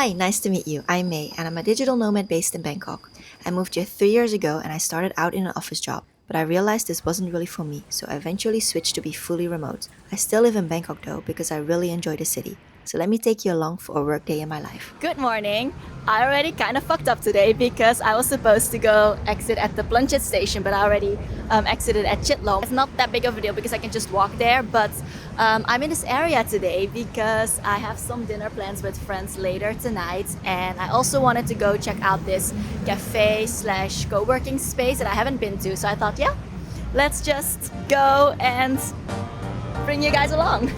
Hi, nice to meet you. I'm May, and I'm a digital nomad based in Bangkok. I moved here 3 years ago and I started out in an office job, but I realized this wasn't really for me, so I eventually switched to be fully remote. I still live in Bangkok though because I really enjoy the city. So let me take you along for a work day in my life. Good morning. I already kind of fucked up today because I was supposed to go exit at the Plunchet station, but I already exited at Chitlom. It's not that big of a deal because I can just walk there, but I'm in this area today because I have some dinner plans with friends later tonight, and I also wanted to go check out this cafe slash co-working space that I haven't been to. So I thought, yeah, let's just go and bring you guys along.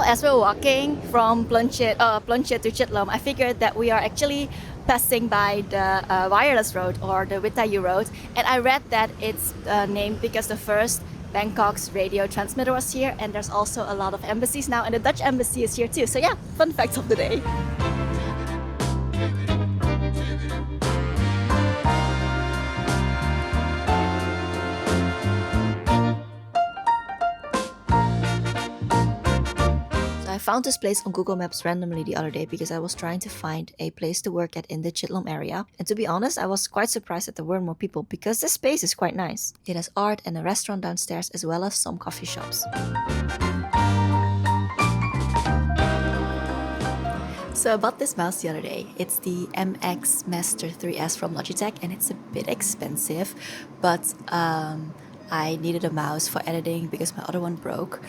As we're walking from Plunchet to Chitlom, I figured that we are actually passing by the wireless road or the Vitayu road, and I read that it's named because the first Bangkok's radio transmitter was here, and there's also a lot of embassies now, and the Dutch embassy is here too. So yeah, fun facts of the day. I found this place on Google Maps randomly the other day because I was trying to find a place to work at in the Chitlom area. And to be honest, I was quite surprised that there weren't more people because the space is quite nice. It has art and a restaurant downstairs as well as some coffee shops. So I bought this mouse the other day. It's the MX Master 3S from Logitech and it's a bit expensive, but I needed a mouse for editing because my other one broke.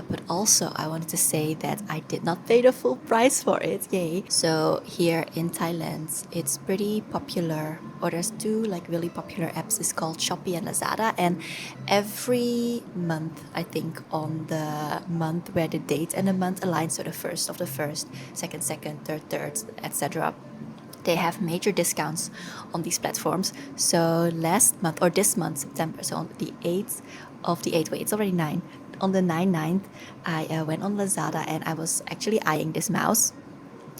But also I wanted to say that I did not pay the full price for it, yay. So here in Thailand, it's pretty popular, or there's two like really popular apps. It's called Shopee and Lazada, and every month, I think on the month where the date and the month align, so the first of the first, second, third, etc., they have major discounts on these platforms. So last month, or this month, September, so on the 8th of the 8th, wait, it's already 9. On the 9/9, I went on Lazada and I was actually eyeing this mouse.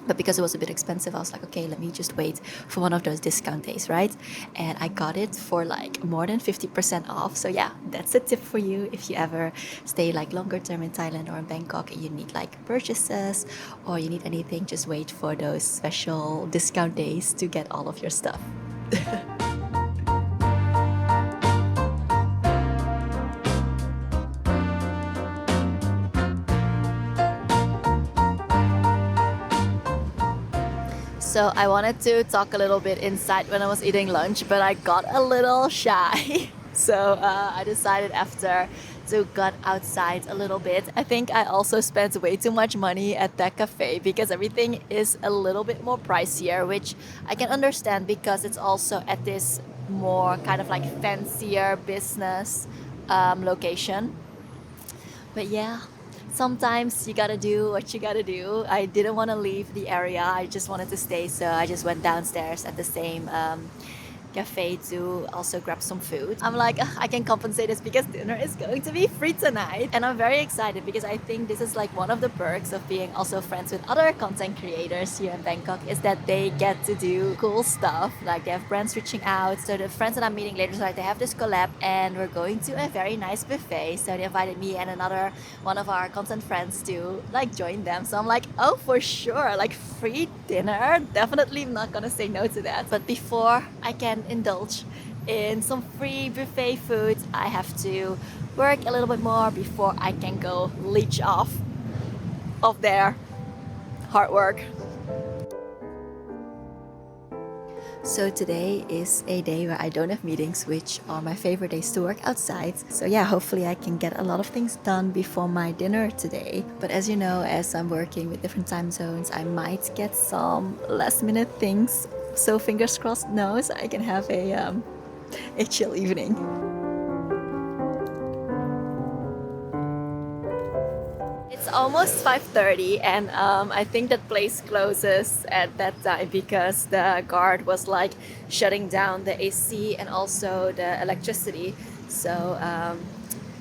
But because it was a bit expensive, I was like, okay, let me just wait for one of those discount days, right? And I got it for like more than 50% off. So yeah, that's a tip for you if you ever stay like longer term in Thailand or in Bangkok and you need like purchases or you need anything, just wait for those special discount days to get all of your stuff. So I wanted to talk a little bit inside when I was eating lunch, but I got a little shy. So I decided after to go outside a little bit. I think I also spent way too much money at that cafe because everything is a little bit more pricier, which I can understand because it's also at this more kind of like fancier business location. But yeah, sometimes you gotta do what you gotta do. I didn't want to leave the area. I just wanted to stay, so I just went downstairs at the same cafe to also grab some food. I'm like, "Ugh, I can compensate this because dinner is going to be free tonight." And I'm very excited because I think this is like one of the perks of being also friends with other content creators here in Bangkok is that they get to do cool stuff. Like they have brands reaching out. So the friends that I'm meeting later tonight, they have this collab and we're going to a very nice buffet. So they invited me and another one of our content friends to like join them. So I'm like, oh, for sure, like free dinner. Definitely not gonna say no to that. But before I can indulge in some free buffet food, I have to work a little bit more before I can go leech off of their hard work. So today is a day where I don't have meetings, which are my favorite days to work outside. So yeah, hopefully I can get a lot of things done before my dinner today. But as you know, as I'm working with different time zones, I might get some last minute things. So fingers crossed, no, so I can have a chill evening. It's almost 5:30 and I think that place closes at that time because the guard was like shutting down the AC and also the electricity. So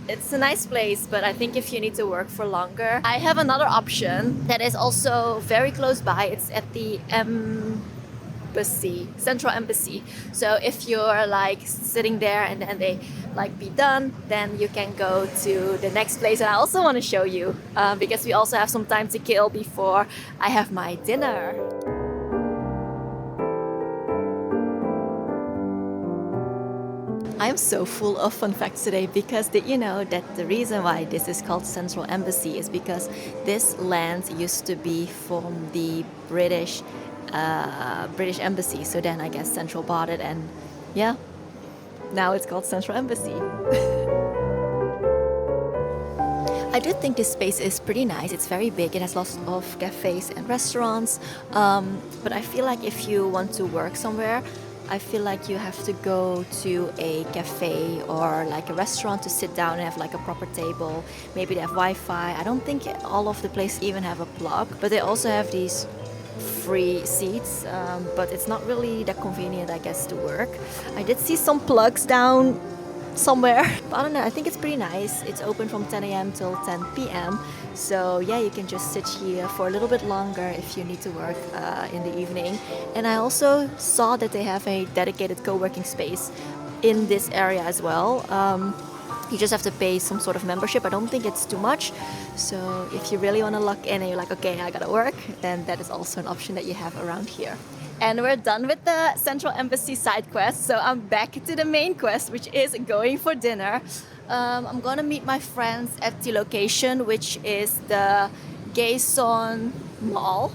it's a nice place, but I think if you need to work for longer, I have another option that is also very close by. It's at the embassy, Central Embassy. So if you're like sitting there and then they like be done, then you can go to the next place. And I also want to show you because we also have some time to kill before I have my dinner. I'm so full of fun facts today because did you know that the reason why this is called Central Embassy is because this land used to be from the British Embassy. So then I guess Central bought it and yeah, now it's called Central Embassy. I do think this space is pretty nice. It's very big. It has lots of cafes and restaurants. But I feel like if you want to work somewhere, I feel like you have to go to a cafe or like a restaurant to sit down and have like a proper table. Maybe they have Wi-Fi. I don't think all of the places even have a plug, but they also have these free seats, but it's not really that convenient, I guess, to work. I did see some plugs down somewhere, but I don't know, I think it's pretty nice. It's open from 10 a.m. till 10 p.m. So yeah, you can just sit here for a little bit longer if you need to work in the evening. And I also saw that they have a dedicated co-working space in this area as well. You just have to pay some sort of membership. I don't think it's too much. So if you really want to lock in and you're like, okay, I gotta work, then that is also an option that you have around here. And we're done with the Central Embassy side quest, so I'm back to the main quest, which is going for dinner. I'm gonna meet my friends at the location, which is the Gaeson Mall.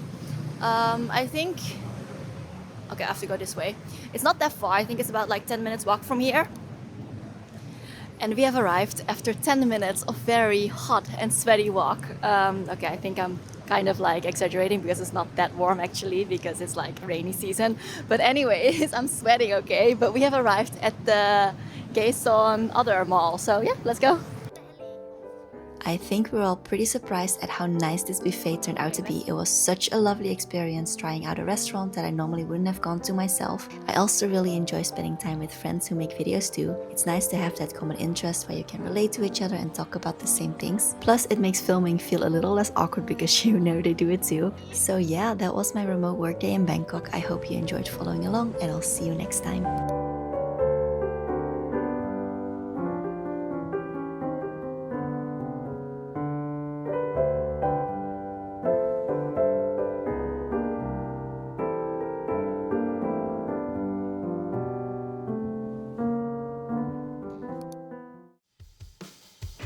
I think, okay, I have to go this way. It's not that far, I think it's about like 10 minutes walk from here. And we have arrived after 10 minutes of very hot and sweaty walk. Okay, I think I'm kind of like exaggerating because it's not that warm actually because it's like rainy season. But anyways, I'm sweating, okay? But we have arrived at the Gaeson other mall. So yeah, let's go. I think we're all pretty surprised at how nice this buffet turned out to be. It was such a lovely experience trying out a restaurant that I normally wouldn't have gone to myself. I also really enjoy spending time with friends who make videos too. It's nice to have that common interest where you can relate to each other and talk about the same things. Plus, it makes filming feel a little less awkward because you know they do it too. So yeah, that was my remote workday in Bangkok. I hope you enjoyed following along and I'll see you next time.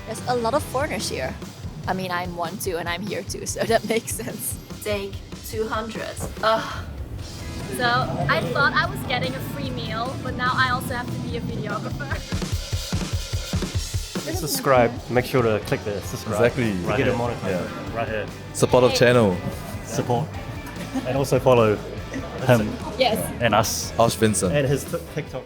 There's a lot of foreigners here. I mean, I'm one too, and I'm here too, so that makes sense. Take 200. Ugh. So I thought I was getting a free meal, but now I also have to be a videographer. Subscribe. Make sure to click the subscribe. Exactly. Right Get here. it monetized. Right here. Support of channel. Support. And also follow him Yes. and us. How's Vincent? And his TikTok.